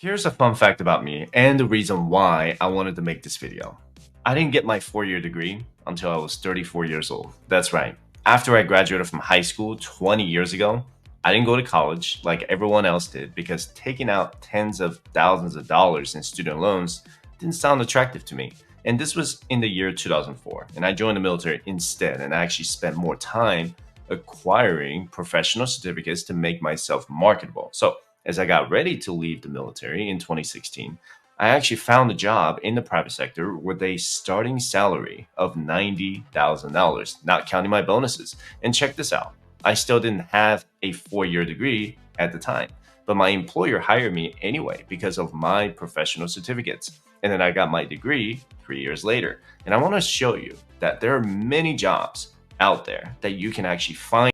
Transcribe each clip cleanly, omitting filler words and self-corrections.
Here's a fun fact about me and the reason why I wanted to make this video. I didn't get my four-year degree until I was 34 years old. That's right. After I graduated from high school 20 years ago, I didn't go to college like everyone else did because taking out tens of thousands of dollars in student loans didn't sound attractive to me. And this was in the year 2004. And I joined the military instead, and I actually spent more time acquiring professional certificates to make myself marketable. So as I got ready to leave the military in 2016, I actually found a job in the private sector with a starting salary of $90,000, not counting my bonuses. And check this out. I still didn't have a four-year degree at the time, but my employer hired me anyway because of my professional certificates. And then I got my degree 3 years later. And I want to show you that there are many jobs out there that you can actually find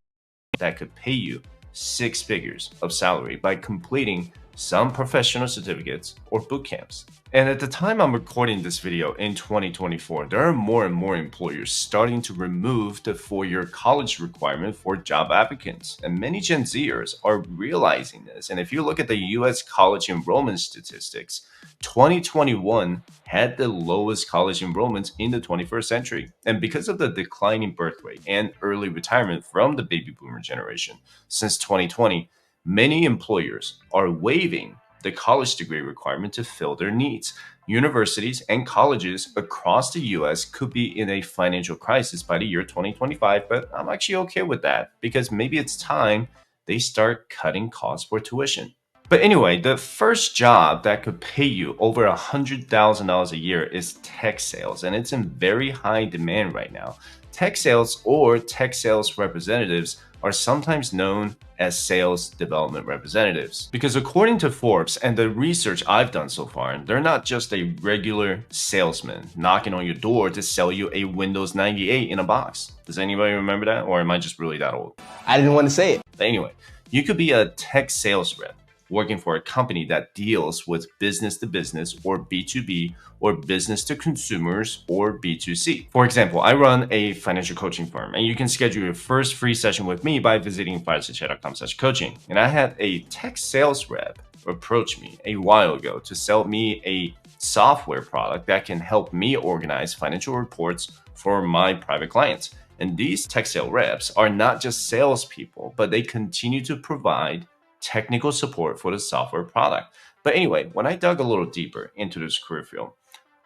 that could pay you six figures of salary by completing some professional certificates or boot camps. And at the time I'm recording this video in 2024, there are more and more employers starting to remove the four-year college requirement for job applicants. And many Gen Zers are realizing this. And if you look at the US college enrollment statistics, 2021 had the lowest college enrollments in the 21st century. And because of the declining birth rate and early retirement from the baby boomer generation since 2020, many employers are waiving the college degree requirement to fill their needs. Universities and colleges across the US could be in a financial crisis by the year 2025, but I'm actually okay with that because maybe it's time they start cutting costs for tuition. But anyway, the first job that could pay you over $100,000 a year is tech sales, and it's in very high demand right now. Tech sales or tech sales representatives are sometimes known as sales development representatives. Because according to Forbes and the research I've done so far, they're not just a regular salesman knocking on your door to sell you a Windows 98 in a box. Does anybody remember that? Or am I just really that old? I didn't want to say it. But anyway, you could be a tech sales rep working for a company that deals with business to business or B2B or business to consumers or B2C. For example, I run a financial coaching firm, and you can schedule your first free session with me by visiting firesightchat.com/coaching. And I had a tech sales rep approach me a while ago to sell me a software product that can help me organize financial reports for my private clients. And these tech sales reps are not just salespeople, but they continue to provide technical support for the software product. But anyway, when I dug a little deeper into this career field,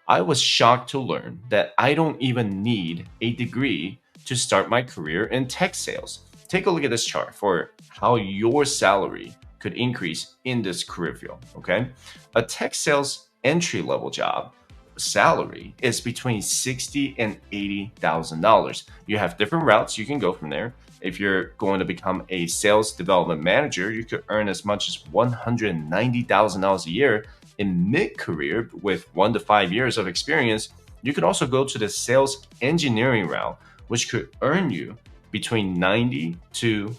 I was shocked to learn that I don't even need a degree to start my career in tech sales. Take a look at this chart for how your salary could increase in this career field, okay? A tech sales entry-level job salary is between $60,000 and $80,000. You have different routes you can go from there. If you're going to become a sales development manager, you could earn as much as $190,000 a year in mid-career with 1 to 5 years of experience. You could also go to the sales engineering route, which could earn you between $90,000 to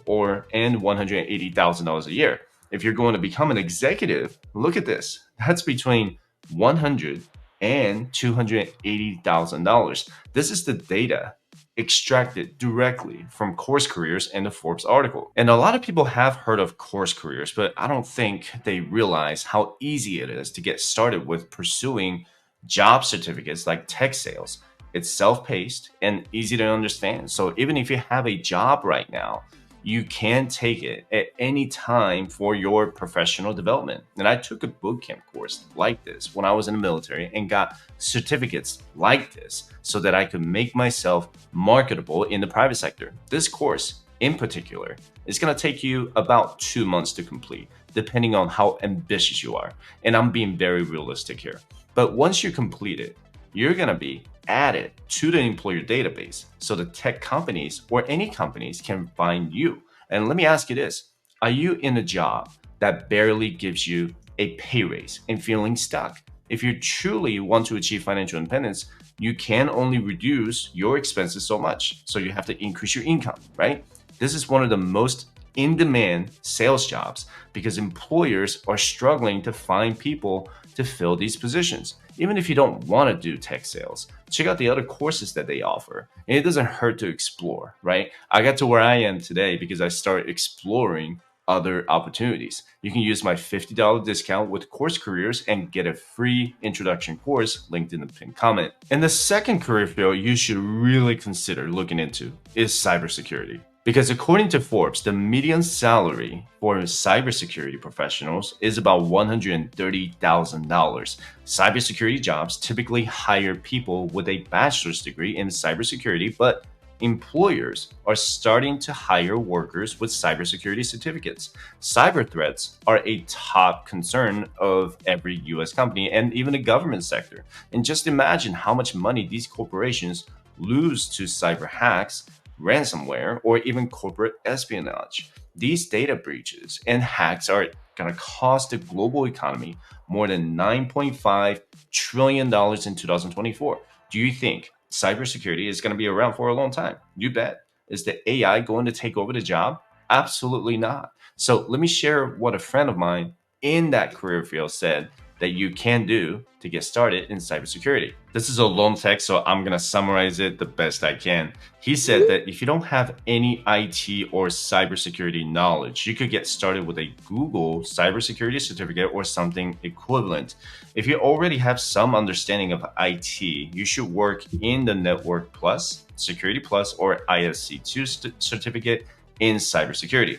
and $180,000 a year. If you're going to become an executive, look at this. That's between $100,000 and $280,000. This is the data extracted directly from CourseCareers and the Forbes article. And a lot of people have heard of CourseCareers, but I don't think they realize how easy it is to get started with pursuing job certificates like tech sales. It's self-paced and easy to understand. So even if you have a job right now, you can take it at any time for your professional development. And I took a bootcamp course like this when I was in the military and got certificates like this so that I could make myself marketable in the private sector. This course in particular is going to take you about 2 months to complete, depending on how ambitious you are. And I'm being very realistic here. But once you complete it, you're going to be added to the employer database so the tech companies or any companies can find you. And let me ask you this. Are you in a job that barely gives you a pay raise and feeling stuck? If you truly want to achieve financial independence, you can only reduce your expenses so much. So you have to increase your income, right? This is one of the most in-demand sales jobs because employers are struggling to find people to fill these positions. Even if you don't want to do tech sales, check out the other courses that they offer. And it doesn't hurt to explore, right? I got to where I am today because I started exploring other opportunities. You can use my $50 discount with CourseCareers and get a free introduction course linked in the pinned comment. And the second career field you should really consider looking into is cybersecurity. Because according to Forbes, the median salary for cybersecurity professionals is about $130,000. Cybersecurity jobs typically hire people with a bachelor's degree in cybersecurity, but employers are starting to hire workers with cybersecurity certificates. Cyber threats are a top concern of every US company and even the government sector. And just imagine how much money these corporations lose to cyber hacks, ransomware, or even corporate espionage. These data breaches and hacks are going to cost the global economy more than $9.5 trillion in 2024. Do you think cybersecurity is going to be around for a long time? You bet. Is the AI going to take over the job? Absolutely not. So let me share what a friend of mine in that career field said that you can do to get started in cybersecurity. This is a long text, so I'm going to summarize it the best I can. He said that if you don't have any IT or cybersecurity knowledge, you could get started with a Google cybersecurity certificate or something equivalent. If you already have some understanding of IT, you should work in the Network Plus, Security Plus, or ISC2 certificate in cybersecurity.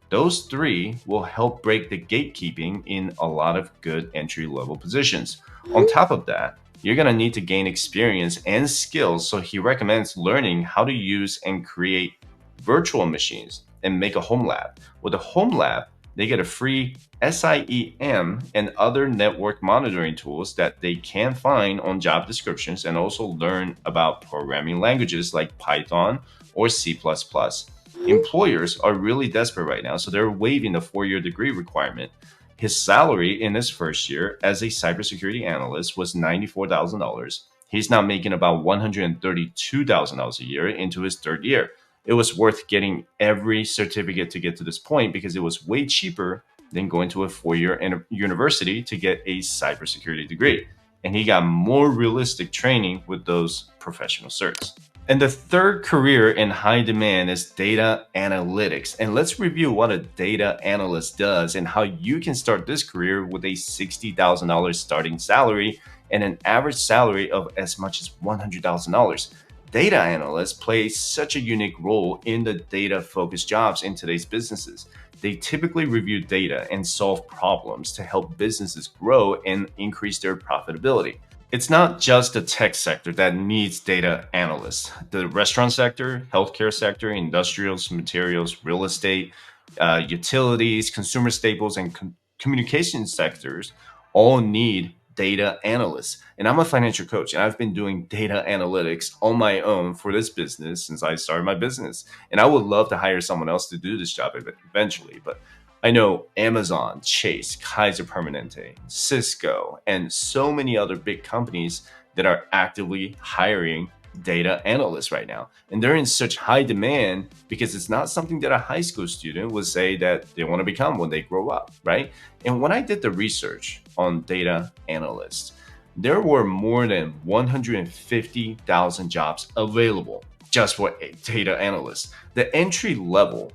Those three will help break the gatekeeping in a lot of good entry-level positions. On top of that, you're going to need to gain experience and skills, so he recommends learning how to use and create virtual machines and make a home lab. With a home lab, they get a free SIEM and other network monitoring tools that they can find on job descriptions, and also learn about programming languages like Python or C++. Employers are really desperate right now, so they're waiving the 4-year degree requirement. His salary in his first year as a cybersecurity analyst was $94,000. He's now making about $132,000 a year into his third year. It was worth getting every certificate to get to this point because it was way cheaper than going to a 4-year university to get a cybersecurity degree. And he got more realistic training with those professional certs. And the third career in high demand is data analytics. And let's review what a data analyst does and how you can start this career with a $60,000 starting salary and an average salary of as much as $100,000. Data analysts play such a unique role in the data-focused jobs in today's businesses. They typically review data and solve problems to help businesses grow and increase their profitability. It's not just the tech sector that needs data analysts. The restaurant sector, healthcare sector, industrials, materials, real estate, utilities, consumer staples, and communication sectors all need data analysts. And I'm a financial coach, and I've been doing data analytics on my own for this business since I started my business. And I would love to hire someone else to do this job eventually, but I know Amazon, Chase, Kaiser Permanente, Cisco, and so many other big companies that are actively hiring data analysts right now. And they're in such high demand because it's not something that a high school student would say that they want to become when they grow up, right? And when I did the research on data analysts, there were more than 150,000 jobs available just for a data analyst. The entry level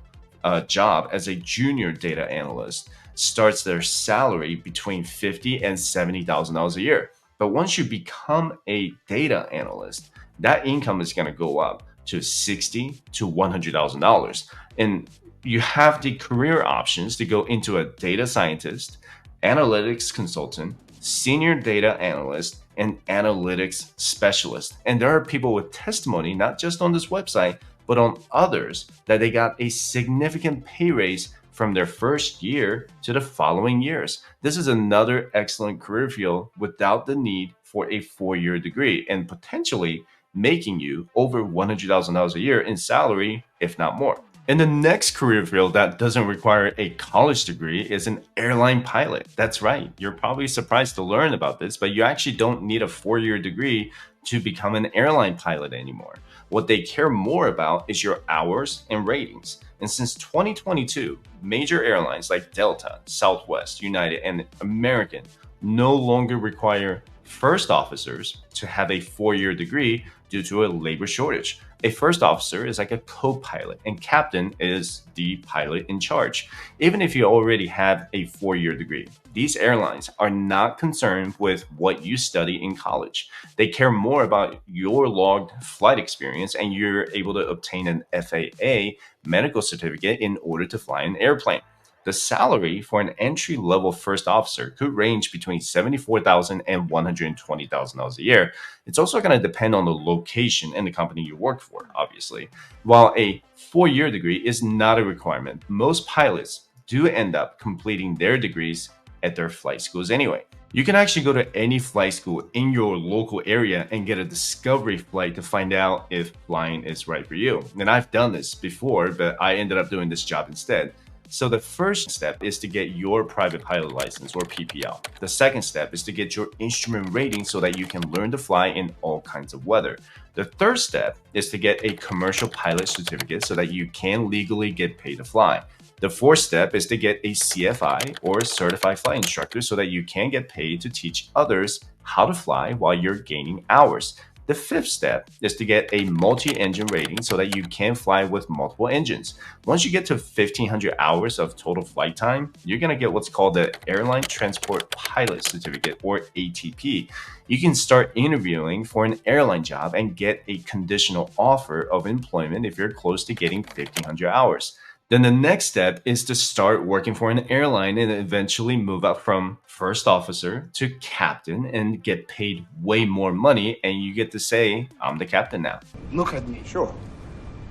job as a junior data analyst starts their salary between $50,000 and $70,000 a year. But once you become a data analyst, that income is going to go up to $60,000 to $100,000. And you have the career options to go into a data scientist, analytics consultant, senior data analyst, and analytics specialist. And there are people with testimony, not just on this website, but on others, that they got a significant pay raise from their first year to the following years. This is another excellent career field without the need for a 4-year degree, and potentially making you over $100,000 a year in salary, if not more. And the next career field that doesn't require a college degree is an airline pilot. That's right. You're probably surprised to learn about this, but you actually don't need a 4-year degree to become an airline pilot anymore. What they care more about is your hours and ratings. And since 2022, major airlines like Delta, Southwest, United, and American no longer require first officers to have a 4-year degree, due to a labor shortage. A first officer is like a co-pilot, and captain is the pilot in charge. Even if you already have a 4-year degree, these airlines are not concerned with what you study in college. They care more about your logged flight experience, and you're able to obtain an FAA medical certificate in order to fly an airplane. The salary for an entry level first officer could range between $74,000 and $120,000 a year. It's also going to depend on the location and the company you work for, obviously. While a 4-year degree is not a requirement, most pilots do end up completing their degrees at their flight schools anyway. You can actually go to any flight school in your local area and get a discovery flight to find out if flying is right for you. And I've done this before, but I ended up doing this job instead. So the first step is to get your private pilot license or PPL. The second step is to get your instrument rating so that you can learn to fly in all kinds of weather. The third step is to get a commercial pilot certificate so that you can legally get paid to fly. The fourth step is to get a CFI or certified flight instructor so that you can get paid to teach others how to fly while you're gaining hours. The fifth step is to get a multi-engine rating so that you can fly with multiple engines. Once you get to 1,500 hours of total flight time, you're going to get what's called the Airline Transport Pilot Certificate, or ATP. You can start interviewing for an airline job and get a conditional offer of employment if you're close to getting 1,500 hours. Then the next step is to start working for an airline and eventually move up from first officer to captain and get paid way more money. And you get to say, I'm the captain now. Look at me, sure.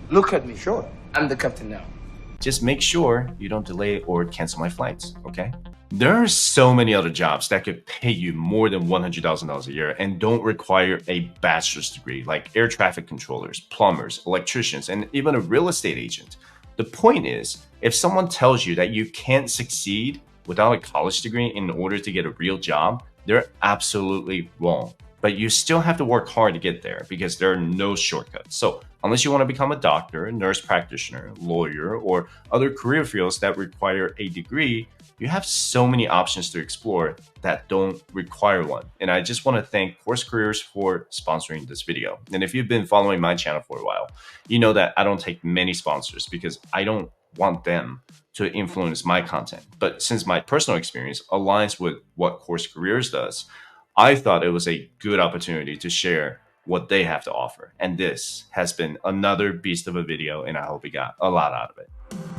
Look at me, sure. I'm the captain now. Just make sure you don't delay or cancel my flights, okay? There are so many other jobs that could pay you more than $100,000 a year and don't require a bachelor's degree, like air traffic controllers, plumbers, electricians, and even a real estate agent. The point is, if someone tells you that you can't succeed without a college degree in order to get a real job, they're absolutely wrong. But you still have to work hard to get there because there are no shortcuts. So unless you want to become a doctor, nurse practitioner, lawyer, or other career fields that require a degree, you have so many options to explore that don't require one. And I just want to thank CourseCareers for sponsoring this video. And if you've been following my channel for a while, you know that I don't take many sponsors because I don't want them to influence my content. But since my personal experience aligns with what CourseCareers does, I thought it was a good opportunity to share what they have to offer. And this has been another beast of a video, and I hope you got a lot out of it.